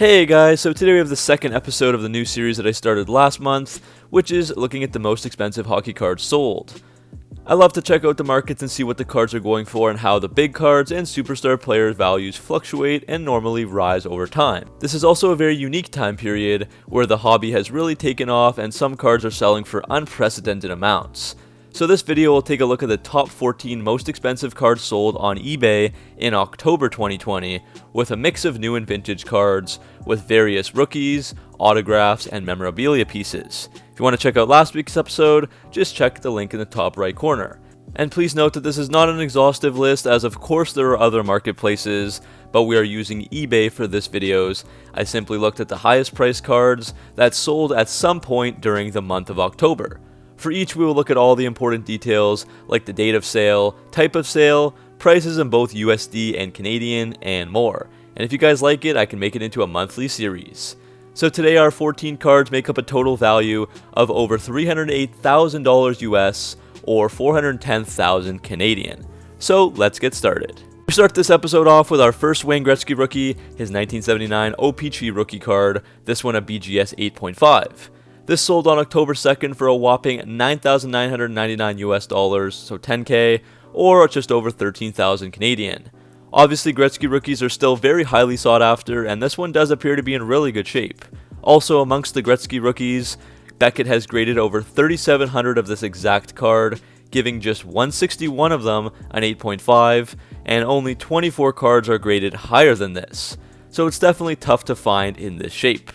Hey guys, so today we have the second episode of the new series that I started last month, which is looking at the most expensive hockey cards sold. I love to check out the markets and see what the cards are going for and how the big cards and superstar players' values fluctuate and normally rise over time. This is also a very unique time period where the hobby has really taken off and some cards are selling for unprecedented amounts. So this video will take a look at the top 14 most expensive cards sold on eBay in October 2020 with a mix of new and vintage cards with various rookies, autographs, and memorabilia pieces. If you want to check out last week's episode, just check the link in the top right corner. And please note that this is not an exhaustive list, as of course there are other marketplaces, but we are using eBay for this videos. I simply looked at the highest priced cards that sold at some point during the month of October. For each, we will look at all the important details like the date of sale, type of sale, prices in both USD and Canadian, and more. And if you guys like it, I can make it into a monthly series. So today our 14 cards make up a total value of over $308,000 US or 410,000 Canadian. So let's get started. We start this episode off with our first Wayne Gretzky rookie, his 1979 O-Pee-Chee rookie card, this one a BGS 8.5. This sold on October 2nd for a whopping $9,999 US dollars, so 10k, or just over 13,000 Canadian. Obviously, Gretzky rookies are still very highly sought after, and this one does appear to be in really good shape. Also, amongst the Gretzky rookies, Beckett has graded over 3,700 of this exact card, giving just 161 of them an 8.5, and only 24 cards are graded higher than this. So it's definitely tough to find in this shape.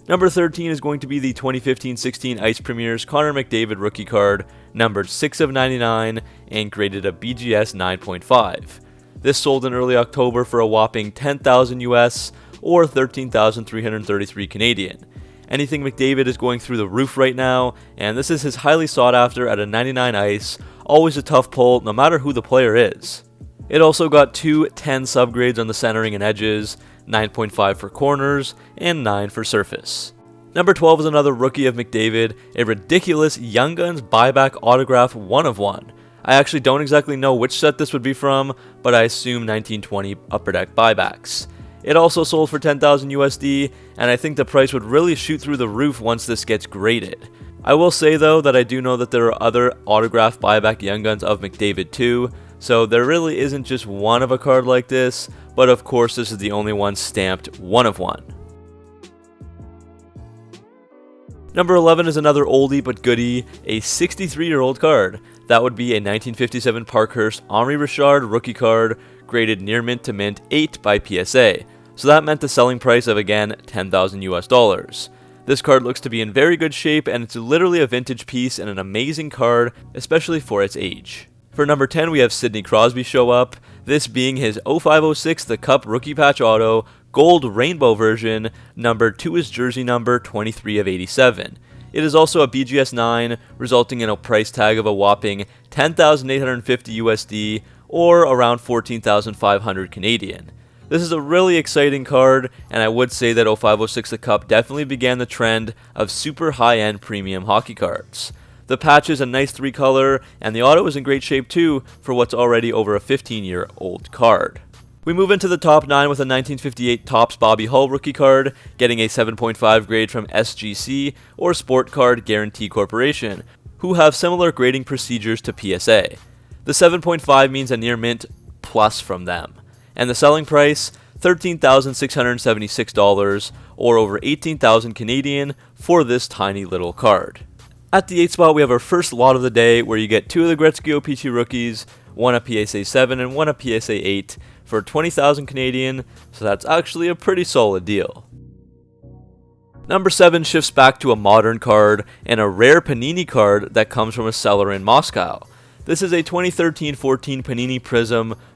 Number 13 is going to be the 2015-16 Ice Premier's Connor McDavid rookie card, numbered 6 of 99 and graded a BGS 9.5. This sold in early October for a whopping 10,000 US or 13,333 Canadian. Anything McDavid is going through the roof right now, and this is his highly sought after at a 99 ice, always a tough pull no matter who the player is. It also got two 10 subgrades on the centering and edges, 9.5 for corners, and 9 for surface. Number 12 is another rookie of McDavid, a ridiculous Young Guns Buyback autograph 1 of 1. I actually don't exactly know which set this would be from, but I assume 1920 Upper Deck buybacks. It also sold for 10,000 USD, and I think the price would really shoot through the roof once this gets graded. I will say though that I do know that there are other autograph buyback Young Guns of McDavid too, so there really isn't just one of a card like this, but of course this is the only one stamped 1 of 1. Number 11 is another oldie but goodie, a 63-year-old card. That would be a 1957 Parkhurst Henri Richard rookie card, graded near mint to mint 8 by PSA. So that meant the selling price of, again, 10,000 US dollars. This card looks to be in very good shape, and it's literally a vintage piece and an amazing card, especially for its age. For number 10, we have Sidney Crosby show up, this being his 0506 The Cup Rookie Patch Auto, Gold Rainbow version, numbered to his jersey number 23 of 87. It is also a BGS 9, resulting in a price tag of a whopping 10,850 USD, or around 14,500 Canadian. This is a really exciting card, and I would say that 0506 The Cup definitely began the trend of super high-end premium hockey cards. The patch is a nice 3-color, and the auto is in great shape too for what's already over a 15-year-old card. We move into the top 9 with a 1958 Torps Bobby Hull rookie card, getting a 7.5 grade from SGC, or Sport Card Guarantee Corporation, who have similar grading procedures to PSA. The 7.5 means a near mint plus from them, and the selling price, $13,676, or over 18,000 Canadian for this tiny little card. At the 8th spot, we have our first lot of the day, where you get 2 of the Gretzky O-Pee-Chee rookies, one a PSA 7 and one a PSA 8, for 20,000 Canadian, so that's actually a pretty solid deal. Number 7 shifts back to a modern card, and a rare Panini card that comes from a seller in Moscow. This is a 2013-14 Panini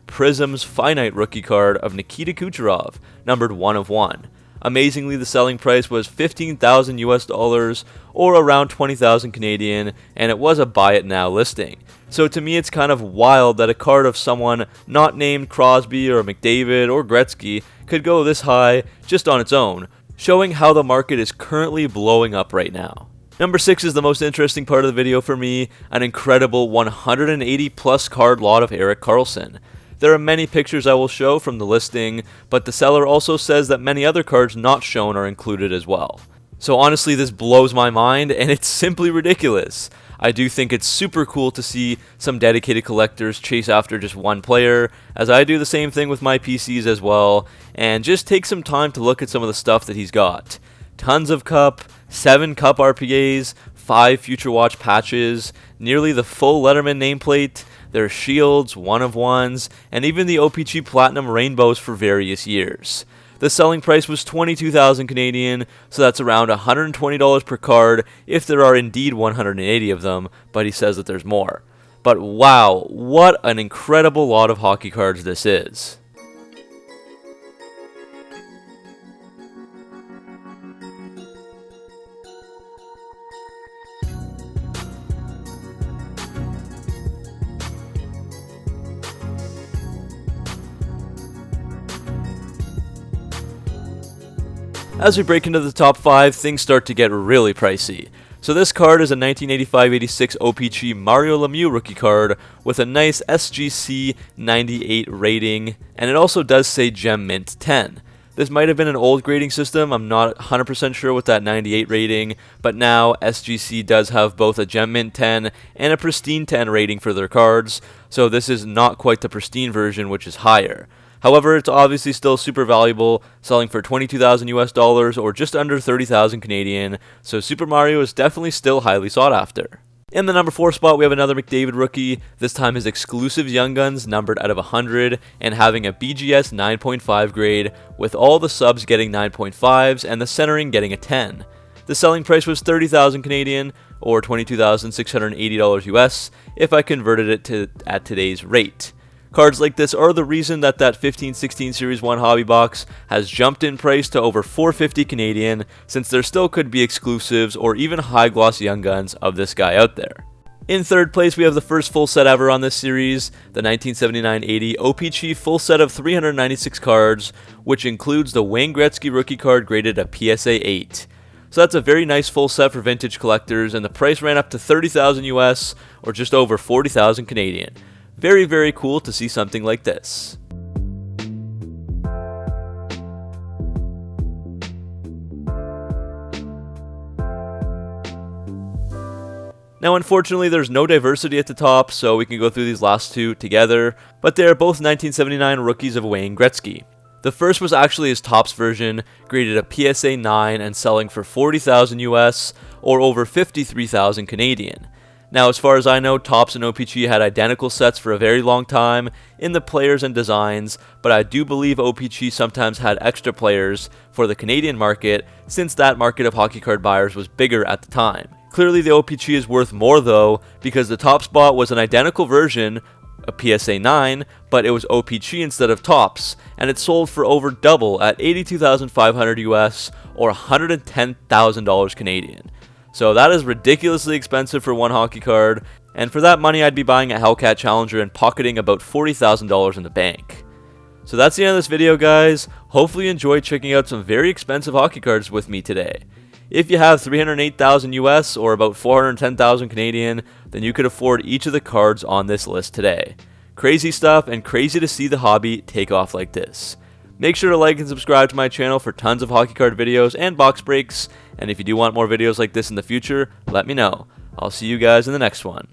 Prizms Finite rookie card of Nikita Kucherov, numbered 1 of 1. Amazingly, the selling price was 15,000 US dollars, or around 20,000 Canadian, and it was a buy it now listing. So to me, it's kind of wild that a card of someone not named Crosby or McDavid or Gretzky could go this high just on its own, showing how the market is currently blowing up right now. Number 6 is the most interesting part of the video for me, an incredible 180 plus card lot of Erik Karlsson. There are many pictures I will show from the listing, but the seller also says that many other cards not shown are included as well. So honestly, this blows my mind, and it's simply ridiculous. I do think it's super cool to see some dedicated collectors chase after just one player, as I do the same thing with my PCs as well, and just take some time to look at some of the stuff that he's got. Tons of Cup, 7 Cup RPAs, 5 Future Watch patches, nearly the full Letterman nameplate, their shields, 1-of-1s, and even the O-Pee-Chee Platinum Rainbows for various years. The selling price was 22,000 Canadian, so that's around $120 per card if there are indeed 180 of them, but he says that there's more. But wow, what an incredible lot of hockey cards this is. As we break into the top 5, things start to get really pricey. So this card is a 1985-86 O-Pee-Chee Mario Lemieux rookie card with a nice SGC 98 rating, and it also does say Gem Mint 10. This might have been an old grading system, I'm not 100% sure with that 98 rating, but now SGC does have both a Gem Mint 10 and a Pristine 10 rating for their cards, so this is not quite the Pristine version, which is higher. However, it's obviously still super valuable, selling for $22,000 or just under 30,000 Canadian, so Super Mario is definitely still highly sought after. In the number 4 spot, we have another McDavid rookie, this time his exclusive Young Guns numbered out of 100 and having a BGS 9.5 grade, with all the subs getting 9.5s and the centering getting a 10. The selling price was 30,000 Canadian or $22,680 US if I converted it at today's rate. Cards like this are the reason that 15-16 Series 1 hobby box has jumped in price to over $450 Canadian, since there still could be exclusives or even high gloss Young Guns of this guy out there. In third place, we have the first full set ever on this series, the 1979-80 O-Pee-Chee full set of 396 cards, which includes the Wayne Gretzky rookie card graded a PSA 8. So that's a very nice full set for vintage collectors, and the price ran up to 30,000 US or just over 40,000 Canadian. Very, very cool to see something like this. Now unfortunately there's no diversity at the top, so we can go through these last two together, but they are both 1979 rookies of Wayne Gretzky. The first was actually his Torps version, graded a PSA 9 and selling for 40,000 US or over 53,000 Canadian. Now, as far as I know, Torps and O-Pee-Chee had identical sets for a very long time in the players and designs, but I do believe O-Pee-Chee sometimes had extra players for the Canadian market, since that market of hockey card buyers was bigger at the time. Clearly the O-Pee-Chee is worth more though, because the Torps bot was an identical version, a PSA 9, but it was O-Pee-Chee instead of Torps, and it sold for over double at 82,500 US or $110,000 Canadian. So that is ridiculously expensive for one hockey card, and for that money I'd be buying a Hellcat Challenger and pocketing about $40,000 in the bank. So that's the end of this video, guys. Hopefully you enjoyed checking out some very expensive hockey cards with me today. If you have 308,000 US or about 410,000 Canadian, then you could afford each of the cards on this list today. Crazy stuff, and crazy to see the hobby take off like this. Make sure to like and subscribe to my channel for tons of hockey card videos and box breaks, and if you do want more videos like this in the future, let me know. I'll see you guys in the next one.